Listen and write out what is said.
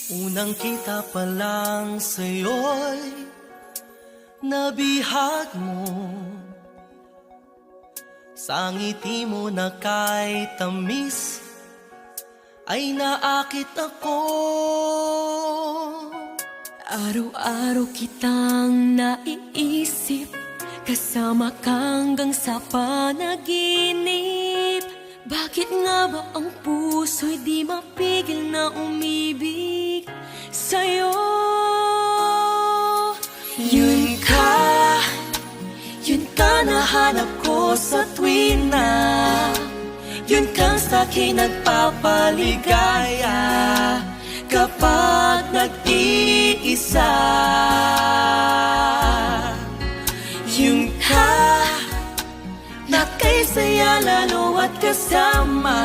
Unang kita pa lang sa'yo'y nabihag mo. Sa ngiti mo na kay tamis ay naakit ako. Araw-araw kitang naiisip, kasama kang hanggang sa panaginip. Bakit nga ba ang puso'y di mapigil na umibig sa'yo? Yun ka nahanap ko sa tuwing na yun kang sa'kin nagpapaligaya kapag nag-iisa. Yun ka na kay saya lalo at kasama